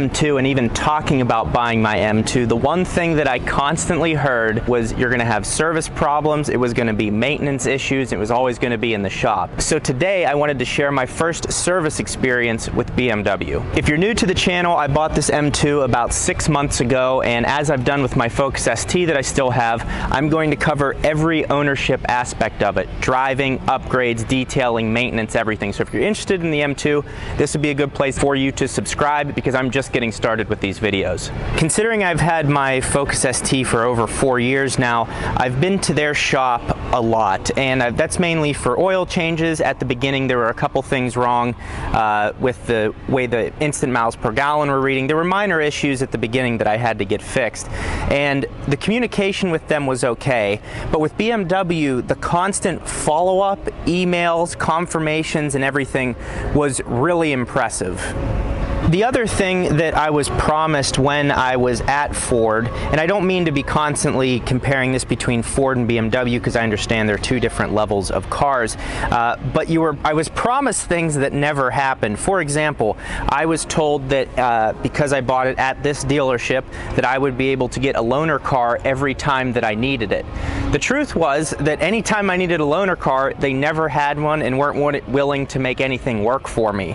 M2 and even talking about buying my M2, the one thing that I constantly heard was you're going to have service problems, it was going to be maintenance issues, it was always going to be in the shop. So today I wanted to share my first service experience with BMW. If you're new to the channel, I bought this M2 about 6 months ago, and as I've done with my Focus ST that I still have, I'm going to cover every ownership aspect of it: driving, upgrades, detailing, maintenance, everything. So if you're interested in the M2, this would be a good place for you to subscribe, because I'm just getting started with these videos. Considering I've had my Focus ST for over 4 years now, I've been to their shop a lot, and that's mainly for oil changes. At the beginning there were a couple things wrong with the way the instant miles per gallon were reading. There were minor issues at the beginning that I had to get fixed, and the communication with them was okay, but with BMW, the constant follow-up, emails, confirmations, and everything was really impressive. The other thing that I was promised when I was at Ford, and I don't mean to be constantly comparing this between Ford and BMW because I understand they're two different levels of cars, but I was promised things that never happened. For example, I was told that because I bought it at this dealership that I would be able to get a loaner car every time that I needed it. The truth was that anytime I needed a loaner car, they never had one and weren't willing to make anything work for me.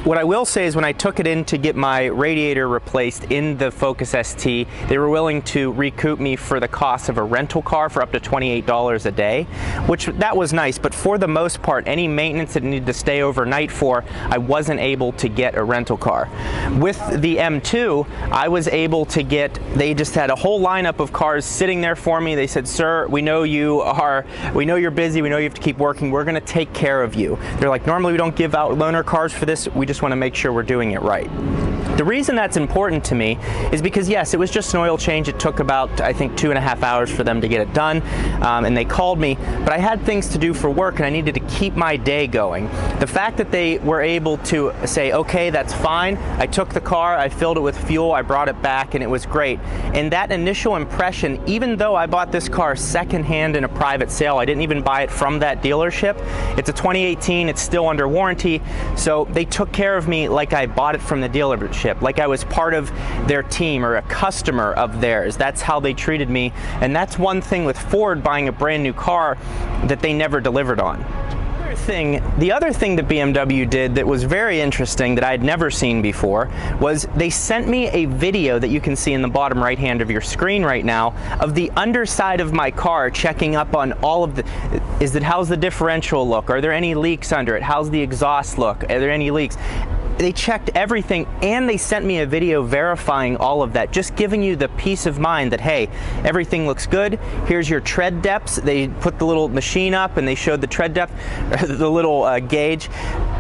What I will say is when I took it in to get my radiator replaced in the Focus ST, they were willing to recoup me for the cost of a rental car for up to $28 a day, which that was nice, but for the most part, any maintenance that needed to stay overnight for, I wasn't able to get a rental car. With the M2, I was able to get, they just had a whole lineup of cars sitting there for me. They said, "Sir, we know you're busy, we know you have to keep working, we're gonna take care of you." They're like, "Normally we don't give out loaner cars for this, we just wanna make sure we're doing it right." The reason that's important to me is because yes, it was just an oil change. It took about, I think, 2.5 hours for them to get it done, and they called me, but I had things to do for work and I needed to keep my day going. The fact that they were able to say, "Okay, that's fine," I took the car, I filled it with fuel, I brought it back, and it was great. And that initial impression, even though I bought this car secondhand in a private sale, I didn't even buy it from that dealership. It's a 2018, it's still under warranty, so they took care of me like I bought it from the dealership, like I was part of their team or a customer of theirs. That's how they treated me, and that's one thing with Ford buying a brand new car that they never delivered on. The other thing that BMW did that was very interesting that I had never seen before was they sent me a video that you can see in the bottom right hand of your screen right now of the underside of my car, checking up on all of the, how's the differential look? Are there any leaks under it? How's the exhaust look? Are there any leaks? They checked everything, and they sent me a video verifying all of that, just giving you the peace of mind that, hey, everything looks good. Here's your tread depths. They put the little machine up and they showed the tread depth, the little gauge.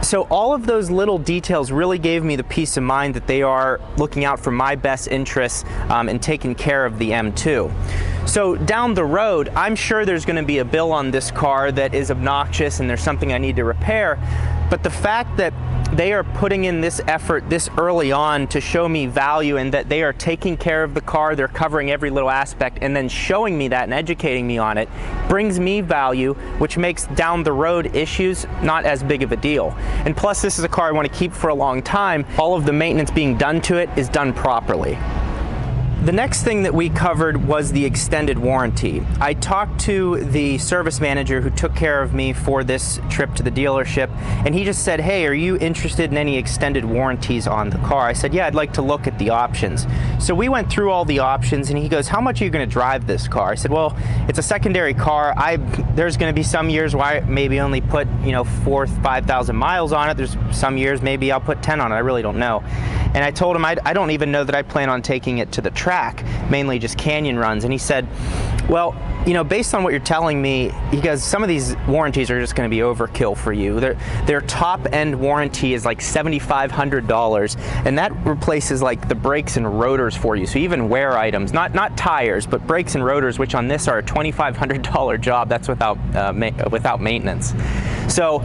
So all of those little details really gave me the peace of mind that they are looking out for my best interests and taking care of the M2. So down the road, I'm sure there's going to be a bill on this car that is obnoxious and there's something I need to repair, but the fact that they are putting in this effort this early on to show me value and that they are taking care of the car, they're covering every little aspect, and then showing me that and educating me on it brings me value, which makes down the road issues not as big of a deal. And plus, this is a car I want to keep for a long time. All of the maintenance being done to it is done properly. The next thing that we covered was the extended warranty. I talked to the service manager who took care of me for this trip to the dealership, and he just said, "Hey, are you interested in any extended warranties on the car?" I said, "Yeah, I'd like to look at the options." So we went through all the options, and he goes, "How much are you going to drive this car?" I said, "Well, it's a secondary car. There's going to be some years where I maybe only put 4,000 or 5,000 miles on it. There's some years maybe I'll put 10 on it. I really don't know." And I told him I don't even know that I plan on taking it to the track, mainly just canyon runs. And he said, "Well, based on what you're telling me," he goes, "some of these warranties are just going to be overkill for you. Their top end warranty is like $7,500, and that replaces like the brakes and rotors for you. So even wear items, not tires, but brakes and rotors, which on this are a $2,500 job. That's without maintenance. So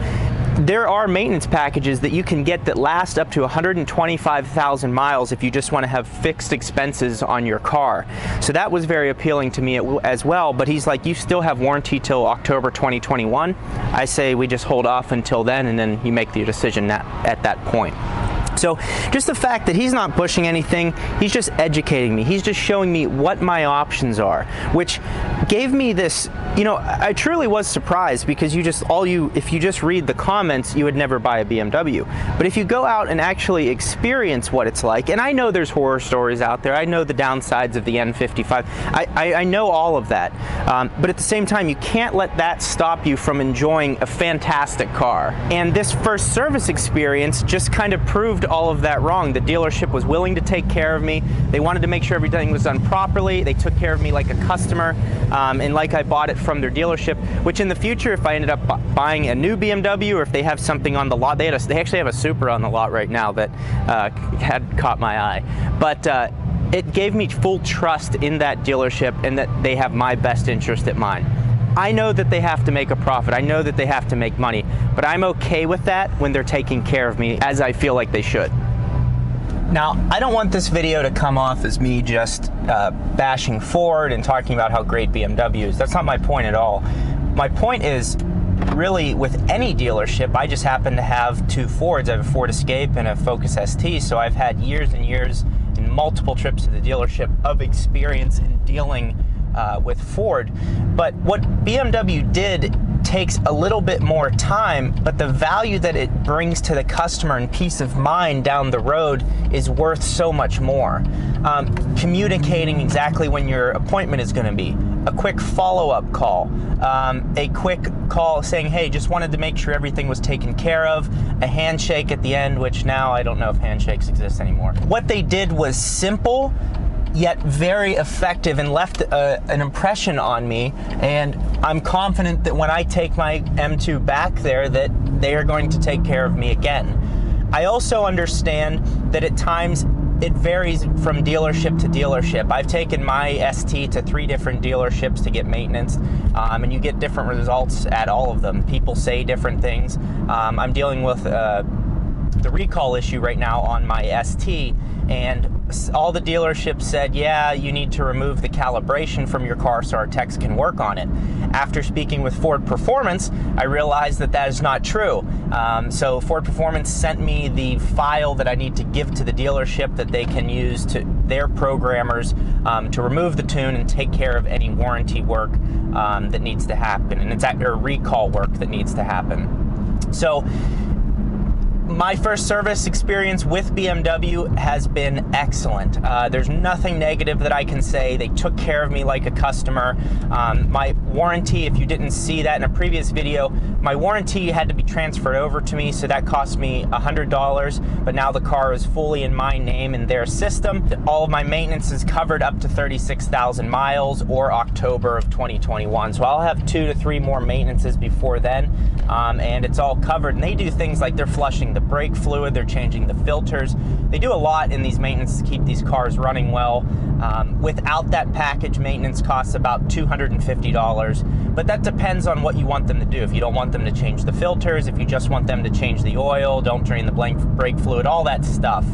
there are maintenance packages that you can get that last up to 125,000 miles if you just want to have fixed expenses on your car. So that was very appealing to me as well, but he's like, you still have warranty till October 2021. I say we just hold off until then, and then you make the decision at that point. So just the fact that he's not pushing anything, he's just educating me. He's just showing me what my options are, which gave me this, you know, I truly was surprised, because if you just read the comments, you would never buy a BMW. But if you go out and actually experience what it's like, and I know there's horror stories out there, I know the downsides of the N55, I know all of that. But at the same time, you can't let that stop you from enjoying a fantastic car. And this first service experience just kind of proved all of that wrong. The dealership was willing to take care of me. They wanted to make sure everything was done properly. They took care of me like a customer, and like I bought it from their dealership, which in the future, if I ended up buying a new BMW, or if they have something on the lot, they actually have a Supra on the lot right now that had caught my eye. But it gave me full trust in that dealership, and that they have my best interest at mind. I know that they have to make a profit. I know that they have to make money, but I'm okay with that when they're taking care of me as I feel like they should. Now, I don't want this video to come off as me just bashing Ford and talking about how great BMW is. That's not my point at all. My point is, really, with any dealership, I just happen to have two Fords. I have a Ford Escape and a Focus ST, so I've had years and years and multiple trips to the dealership of experience in dealing with Ford. But what BMW did takes a little bit more time, but the value that it brings to the customer and peace of mind down the road is worth so much more. Communicating exactly when your appointment is going to be, a quick follow-up call, a quick call saying, hey, just wanted to make sure everything was taken care of, a handshake at the end, which now I don't know if handshakes exist anymore. What they did was simple, yet very effective, and left an impression on me, and I'm confident that when I take my M2 back there, that they are going to take care of me again. I also understand that at times it varies from dealership to dealership. I've taken my ST to 3 different dealerships to get maintenance, and you get different results at all of them. People say different things. I'm dealing with the recall issue right now on my ST, and all the dealerships said, yeah, you need to remove the calibration from your car so our techs can work on it. After speaking with Ford Performance, I realized that that is not true. So Ford Performance sent me the file that I need to give to the dealership that they can use to their programmers to remove the tune and take care of any warranty work that needs to happen, and it's or recall work that needs to happen. So my first service experience with BMW has been excellent. There's nothing negative that I can say. They took care of me like a customer. My warranty, if you didn't see that in a previous video, my warranty had to be transferred over to me, so that cost me $100, but now the car is fully in my name in their system. All of my maintenance is covered up to 36,000 miles or October of 2021, so I'll have 2 to 3 more maintenances before then, and it's all covered. And they do things like they're flushing the brake fluid, they're changing the filters. They do a lot in these maintenance to keep these cars running well. Without that package, maintenance costs about $250, but that depends on what you want them to do. If you don't want them to change the filters, if you just want them to change the oil, don't drain the brake fluid, all that stuff.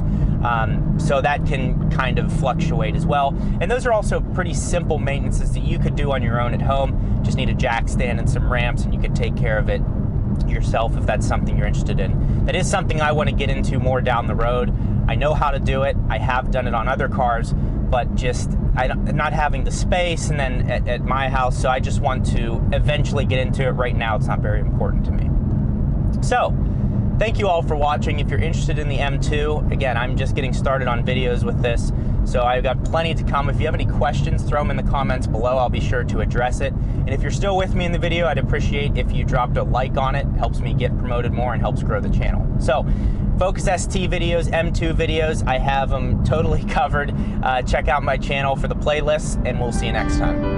So that can kind of fluctuate as well. And those are also pretty simple maintenances that you could do on your own at home. Just need a jack stand and some ramps, and you could take care of it yourself if that's something you're interested in. That is something I want to get into more down the road. I know how to do it. I have done it on other cars, but just not having the space and then at my house, so I just want to eventually get into it. Right now, it's not very important to me. So, thank you all for watching. If you're interested in the M2, again, I'm just getting started on videos with this, so I've got plenty to come. If you have any questions, throw them in the comments below. I'll be sure to address it. And if you're still with me in the video, I'd appreciate if you dropped a like on it. It helps me get promoted more and helps grow the channel. So, Focus ST videos, M2 videos, I have them totally covered. Check out my channel for the playlists, and we'll see you next time.